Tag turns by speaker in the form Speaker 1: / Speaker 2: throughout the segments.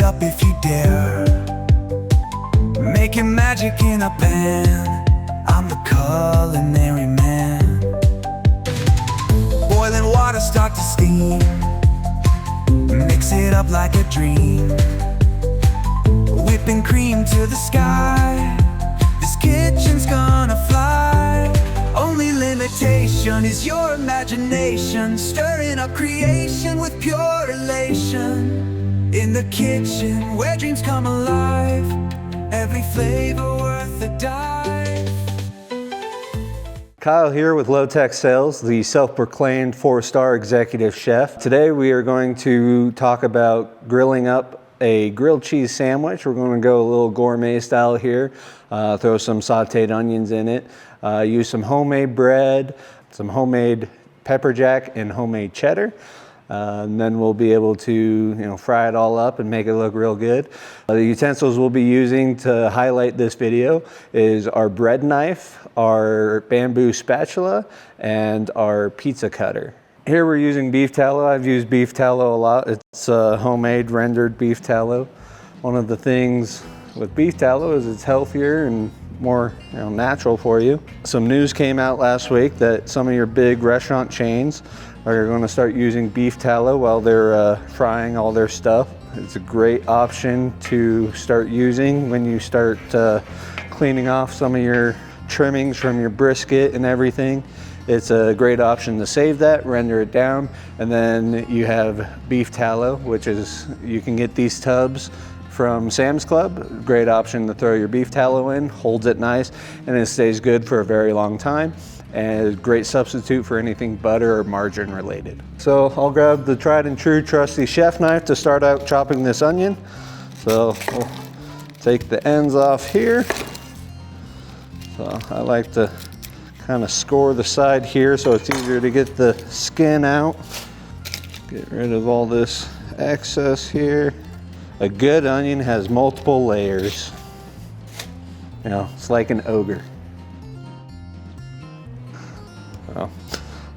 Speaker 1: up if you dare. Making magic in a pan, I'm the culinary man. Boiling water start to steam, mix it up like a dream. Whipping cream to the sky, this kitchen's gonna fly. Only limitation is your imagination, stirring up creation with pure elation. In the kitchen where dreams come alive, every flavor worth a dive.
Speaker 2: Kyle here with Low Tech Sales, the self-proclaimed 4-star executive chef. Today we are going to talk about grilling up a grilled cheese sandwich. We're going to go a little gourmet style here. Throw some sauteed onions in it. Use some homemade bread, some homemade pepper jack, and homemade cheddar. And then we'll be able to, fry it all up and make it look real good. The utensils we'll be using to highlight this video is our bread knife, our bamboo spatula, and our pizza cutter. Here we're using beef tallow. I've used beef tallow a lot. It's homemade rendered beef tallow. One of the things with beef tallow is it's healthier and more natural for you. Some news came out last week that some of your big restaurant chains are going to start using beef tallow while they're frying all their stuff. It's a great option to start using when you start cleaning off some of your trimmings from your brisket and everything. It's a great option to save that, render it down, and then you have beef tallow, which is, you can get these tubs from Sam's Club. Great option to throw your beef tallow in, holds it nice, and it stays good for a very long time. And a great substitute for anything butter or margarine related. So I'll grab the tried and true trusty chef knife to start out chopping this onion. So we'll take the ends off here. So I like to kind of score the side here so it's easier to get the skin out. Get rid of all this excess here. A good onion has multiple layers. It's like an ogre.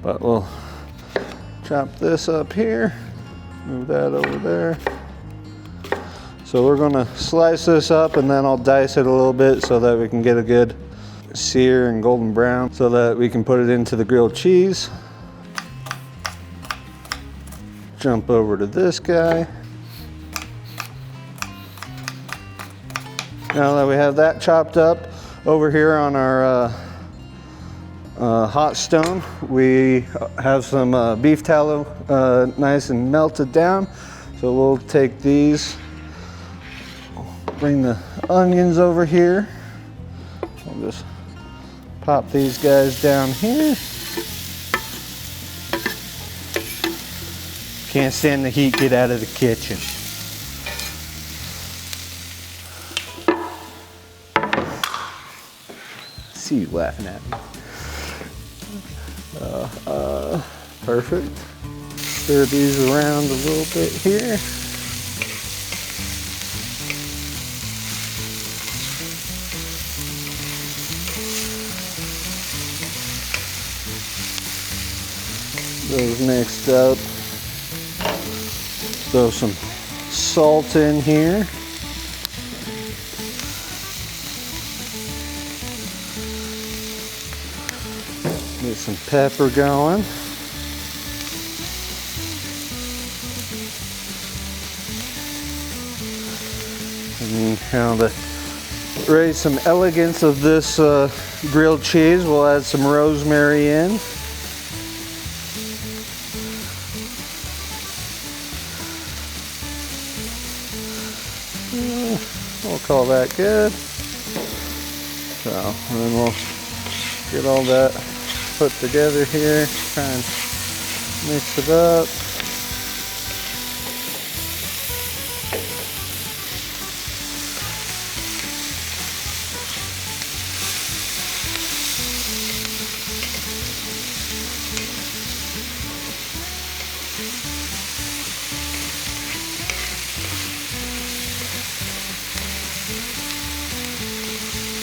Speaker 2: But we'll chop this up here, move that over there. So we're gonna slice this up and then I'll dice it a little bit so that we can get a good sear and golden brown so that we can put it into the grilled cheese. Jump over to this guy. Now that we have that chopped up, over here on our hot stone, we have some beef tallow nice and melted down. So we'll take these, bring the onions over here. I'll just pop these guys down here. Can't stand the heat, get out of the kitchen. See you laughing at me. Perfect. Stir these around a little bit here. Those mixed up. Throw some salt in here. Get some pepper going. And to raise some elegance of this grilled cheese, we'll add some rosemary in. We'll call that good. So, and then we'll get all that put together here, try and mix it up.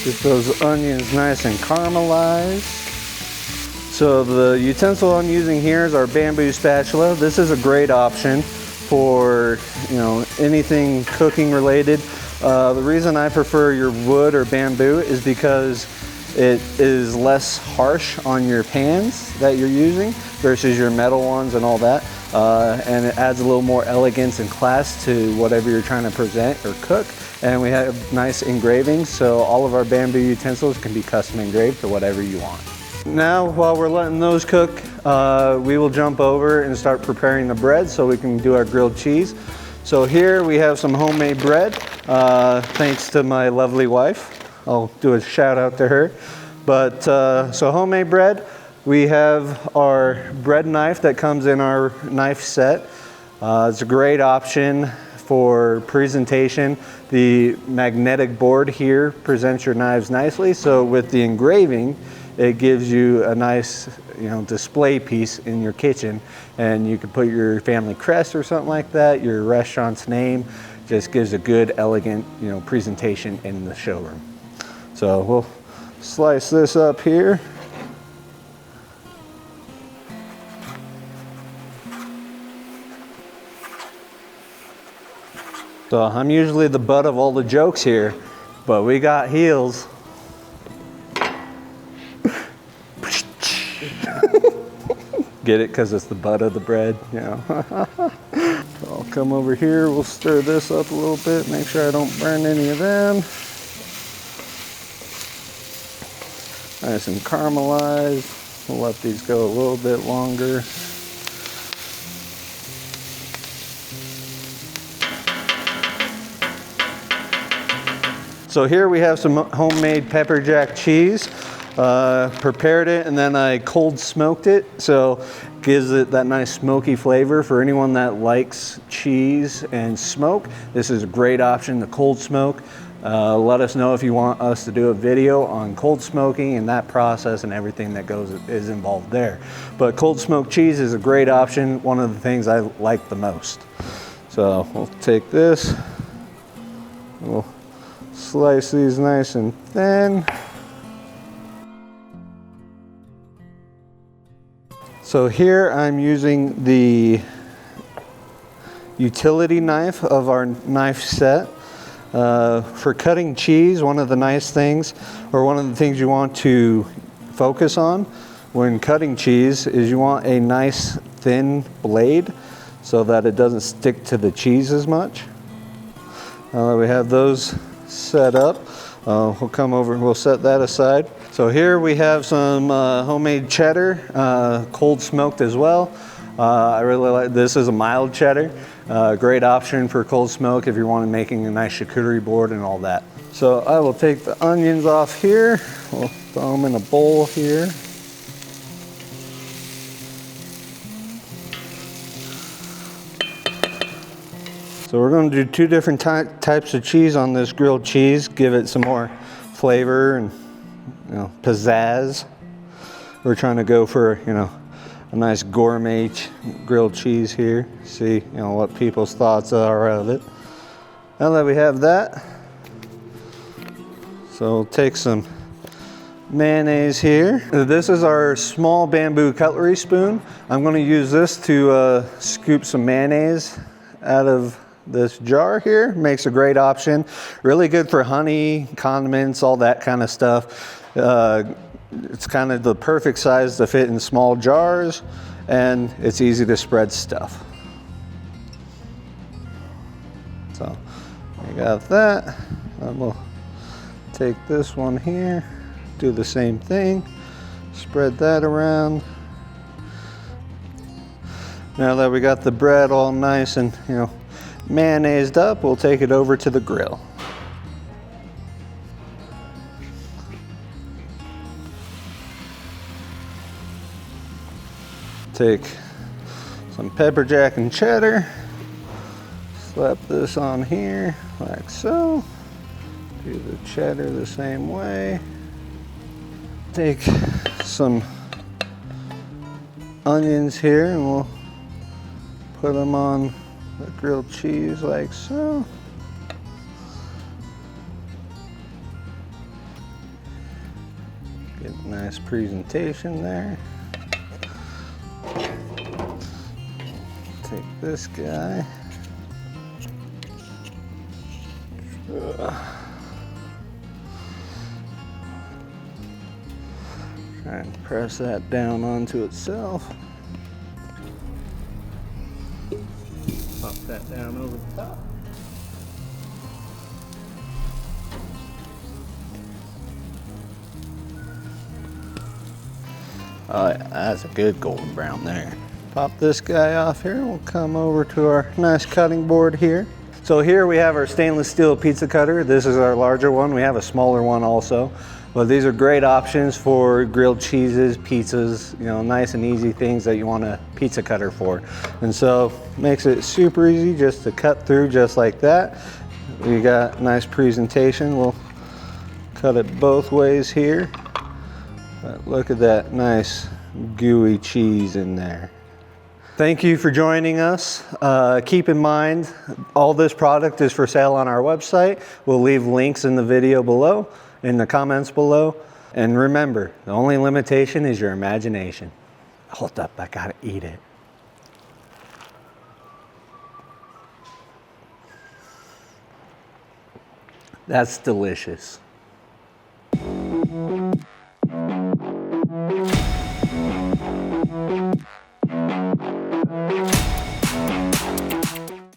Speaker 2: Get those onions nice and caramelized. So the utensil I'm using here is our bamboo spatula. This is a great option for, you know, anything cooking related. The reason I prefer your wood or bamboo is because it is less harsh on your pans that you're using versus your metal ones and all that. And it adds a little more elegance and class to whatever you're trying to present or cook. And we have nice engravings, so all of our bamboo utensils can be custom engraved to whatever you want. Now, while we're letting those cook, we will jump over and start preparing the bread so we can do our grilled cheese. So here we have some homemade bread, thanks to my lovely wife. I'll do a shout out to her. But so homemade bread, we have our bread knife that comes in our knife set. It's a great option for presentation. The magnetic board here presents your knives nicely. So with the engraving, it gives you a nice, you know, display piece in your kitchen, and you can put your family crest or something like that, your restaurant's name. Just gives a good, elegant, you know, presentation in the showroom. So we'll slice this up here. So I'm usually the butt of all the jokes here, but we got heels. Get it? Because it's the butt of the bread, you know. So I'll come over here, we'll stir this up a little bit, make sure I don't burn any of them. Nice and caramelized. We'll let these go a little bit longer. So here we have some homemade pepper jack cheese. Prepared it and then I cold smoked it, so gives it that nice smoky flavor. For anyone that likes cheese and smoke, this is a great option to cold smoke. Let us know if you want us to do a video on cold smoking and that process and everything that is involved there. But cold smoked cheese is a great option, one of the things I like the most. So we'll take this, we'll slice these nice and thin. So here I'm using the utility knife of our knife set. For cutting cheese, one of the nice things, or one of the things you want to focus on when cutting cheese is you want a nice thin blade so that it doesn't stick to the cheese as much. Now that we have those set up, we'll come over and we'll set that aside. So here we have some homemade cheddar, cold smoked as well. I really like this. Is a mild cheddar. Great option for cold smoke if you're wanting making a nice charcuterie board and all that. So I will take the onions off here. We'll throw them in a bowl here. So we're going to do two different types of cheese on this grilled cheese. Give it some more flavor and, you know, pizzazz. We're trying to go for, you know, a nice gourmet grilled cheese here. See, you know, what people's thoughts are of it. Now that we have that, so we'll take some mayonnaise here. This is our small bamboo cutlery spoon. I'm going to use this to scoop some mayonnaise out of this jar here. Makes a great option. Really good for honey, condiments, all that kind of stuff. It's kind of the perfect size to fit in small jars, and it's easy to spread stuff. So we got that. And we'll take this one here, do the same thing, spread that around. Now that we got the bread all nice and, you know, mayonnaised up, we'll take it over to the grill. Take some pepper jack and cheddar, slap this on here like so. Do the cheddar the same way. Take some onions here and we'll put them on the grilled cheese like so. Get a nice presentation there. Take this guy, Try and press that down onto itself. Pop that down over the top. Oh yeah, that's a good golden brown there. Pop this guy off here. We'll come over to our nice cutting board here. So here we have our stainless steel pizza cutter. This is our larger one. We have a smaller one also. But these are great options for grilled cheeses, pizzas, you know, nice and easy things that you want a pizza cutter for. And so makes it super easy just to cut through just like that. We got nice presentation. We'll cut it both ways here. But look at that nice gooey cheese in there. Thank you for joining us. Keep in mind, all this product is for sale on our website. We'll leave links in the video below, in the comments below. And remember, the only limitation is your imagination. Hold up, I gotta eat it. That's delicious.